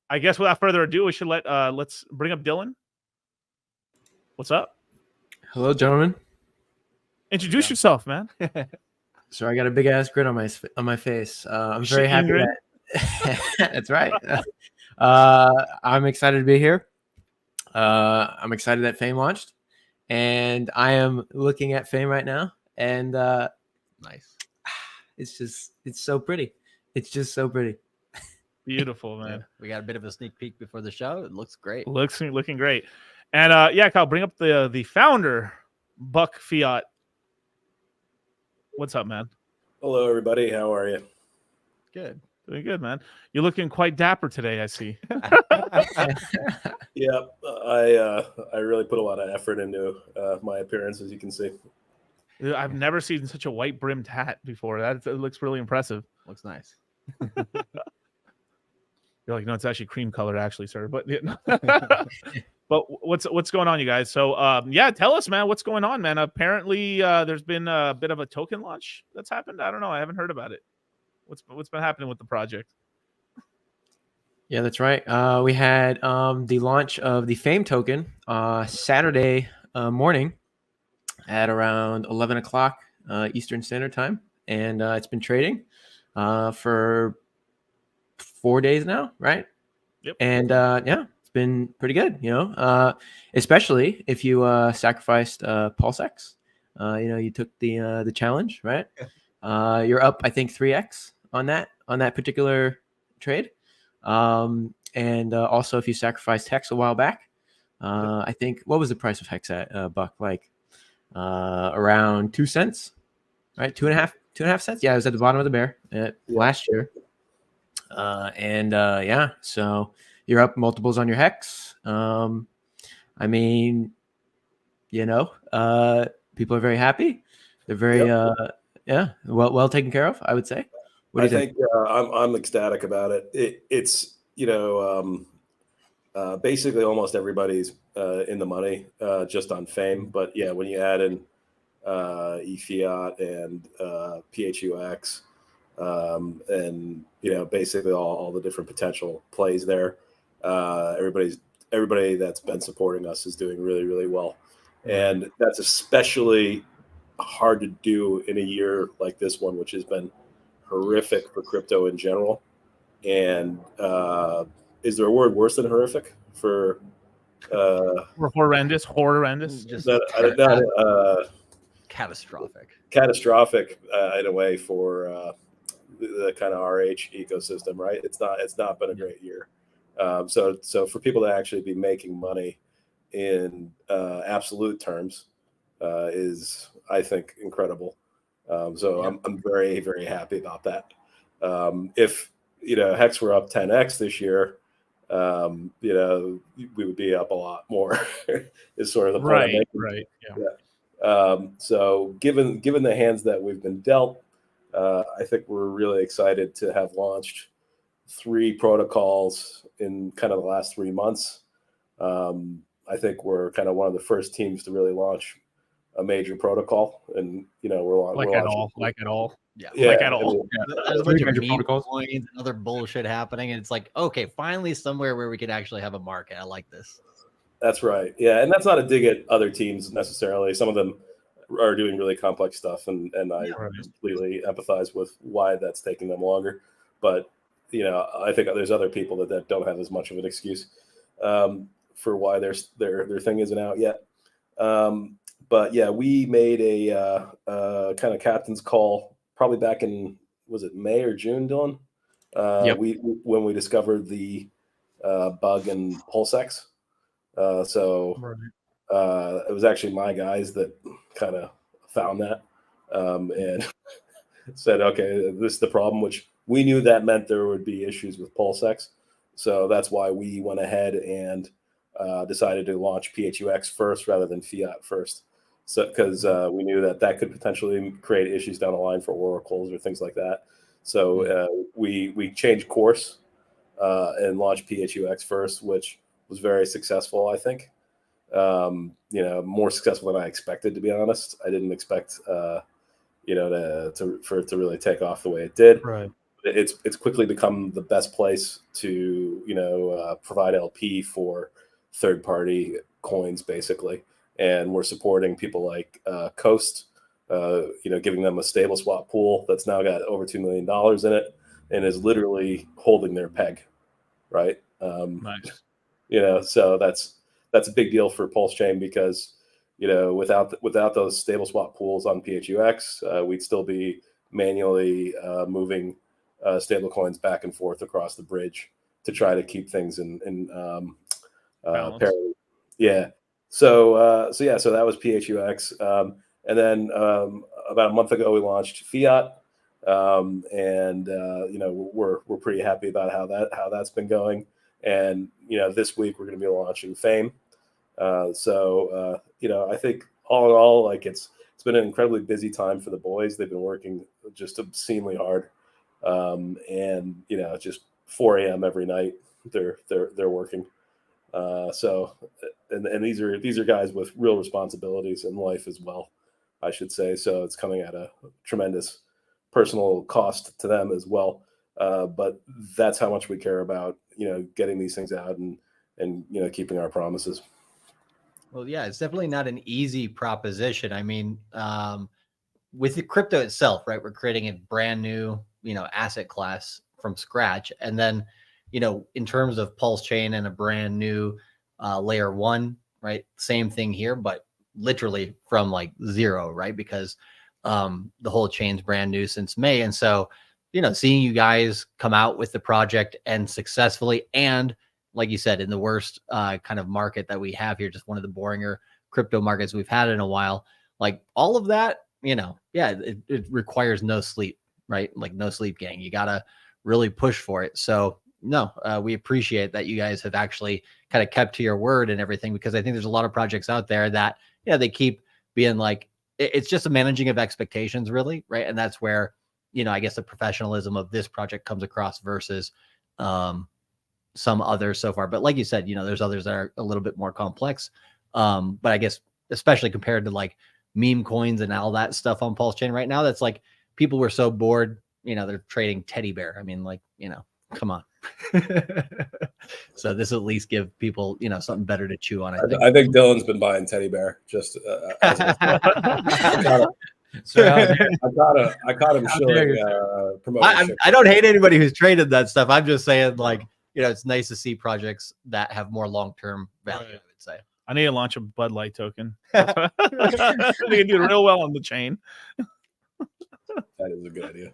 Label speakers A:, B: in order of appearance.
A: I guess without further ado, we should let's bring up Dylan. What's up?
B: Hello, gentlemen.
A: Introduce yourself, man.
B: So I got a big ass grin on my face. I'm very happy that that's right. I'm excited to be here. I'm excited that PHAME launched, and I am looking at PHAME right now, and
C: nice.
B: It's so pretty. It's just so pretty.
A: Beautiful, man.
C: Yeah, we got a bit of a sneak peek before the show. It looks great.
A: Looking great. And yeah, Kyle, bring up the founder, Buck Fiat. What's up, man?
D: Hello, everybody. How are you?
C: Good.
A: Doing good, man. You're looking quite dapper today, I see.
D: Yeah, I really put a lot of effort into my appearance, as you can see.
A: I've never seen such a white brimmed hat before. That looks really impressive.
C: Looks nice.
A: You're like, no, it's actually cream color, actually, sir. But but what's going on, you guys? So yeah, tell us, man, what's going on, man? Apparently, there's been a bit of a token launch that's happened. I don't know. I haven't heard about it. What's been happening with the project?
B: Yeah, that's right. We had the launch of the PHAME token Saturday morning at around 11 o'clock Eastern Standard Time, and it's been trading for 4 days now, right?
A: Yep.
B: And yeah, it's been pretty good, especially if you sacrificed PulseX. You took the challenge, right? You're up, I think, 3x on that particular trade. And also, if you sacrificed Hex a while back, I think, what was the price of Hex at, Buck? Like around 2 cents, right? 2.5 cents. Yeah, it was at the bottom of the bear last year. Yeah, so you're up multiples on your Hex. I mean, people are very happy. They're very, well taken care of, I would say.
D: I think I'm ecstatic about it. It's basically almost everybody's in the money just on PHAME, but yeah, when you add in eFiat and PHUX and basically all the different potential plays there, everybody that's been supporting us is doing really, really well, and that's especially hard to do in a year like this one, which has been horrific for crypto in general. And is there a word worse than horrific for
A: horrendous?
C: Just catastrophic
D: in a way for the kind of RH ecosystem, right? It's not been a great year. So for people to actually be making money in absolute terms is, I think, incredible. I'm very, very happy about that. If Hex were up 10x this year, we would be up a lot more. Is sort of the point I'm making.
A: Right. Yeah.
D: So given the hands that we've been dealt, I think we're really excited to have launched 3 protocols in kind of the last 3 months. I think we're kind of one of the first teams to really launch a major protocol, and we're
A: like at all.
C: Like at all. There's a bunch of meme coins and other bullshit happening, and it's like, okay, finally somewhere where we can actually have a market. I like this.
D: That's right. Yeah, and that's not a dig at other teams necessarily. Some of them are doing really complex stuff, and I completely empathize with why that's taking them longer. But I think there's other people that don't have as much of an excuse for why their thing isn't out yet. But yeah, we made a kind of captain's call probably back in, was it May or June, Dylan? When we discovered the bug in PulseX. It was actually my guys that kind of found that and said, okay, this is the problem, which we knew that meant there would be issues with PulseX. So that's why we went ahead and decided to launch PHUX first rather than Fiat first. So because we knew that could potentially create issues down the line for oracles or things like that. So we changed course and launched PHUX first, which was very successful, I think. More successful than I expected, to be honest. I didn't expect for it to really take off the way it did.
A: Right.
D: it's quickly become the best place to provide LP for third party coins basically, and we're supporting people like Coast, giving them a stable swap pool that's now got over $2 million in it and is literally holding their peg, right?
A: Nice.
D: So that's a big deal for Pulse Chain because without those stable swap pools on PHUX, we'd still be manually moving stable coins back and forth across the bridge to try to keep things in parity. Yeah. So that was PHUX. And then about a month ago, we launched Fiat. We're pretty happy about how that's been going. And, this week we're going to be launching FAME. I think all in all, like it's been an incredibly busy time for the boys. They've been working just obscenely hard. Just 4 a.m. every night they're working. And these are guys with real responsibilities in life as well, I should say. So it's coming at a tremendous personal cost to them as well. But that's how much we care about, getting these things out and keeping our promises.
C: Well, yeah, it's definitely not an easy proposition. I mean, with the crypto itself, right? We're creating a brand new, asset class from scratch. And then, in terms of Pulse Chain and a brand new layer 1, right? Same thing here, but literally from like zero, right? Because the whole chain's brand new since May. And so, seeing you guys come out with the project and successfully, and like you said, in the worst kind of market that we have here, just one of the boringer crypto markets we've had in a while, like all of that, it requires no sleep, right? Like no sleep, gang. You got to really push for it. So no, we appreciate that you guys have actually kind of kept to your word and everything, because I think there's a lot of projects out there that, they keep being like, it's just a managing of expectations really. Right. And that's where, I guess the professionalism of this project comes across versus some others so far. But like you said, there's others that are a little bit more complex. But I guess, especially compared to like meme coins and all that stuff on Pulse Chain right now, that's like people were so bored, they're trading teddy bear. I mean, like, come on. So this will at least give people, something better to chew on.
D: I think Dylan's been buying teddy bear just I caught him showing promotion.
C: I don't hate anybody who's traded that stuff. I'm just saying, like, it's nice to see projects that have more long-term value, I would say.
A: I need to launch a Bud Light token. I think it did real well on the chain.
D: That is a good idea.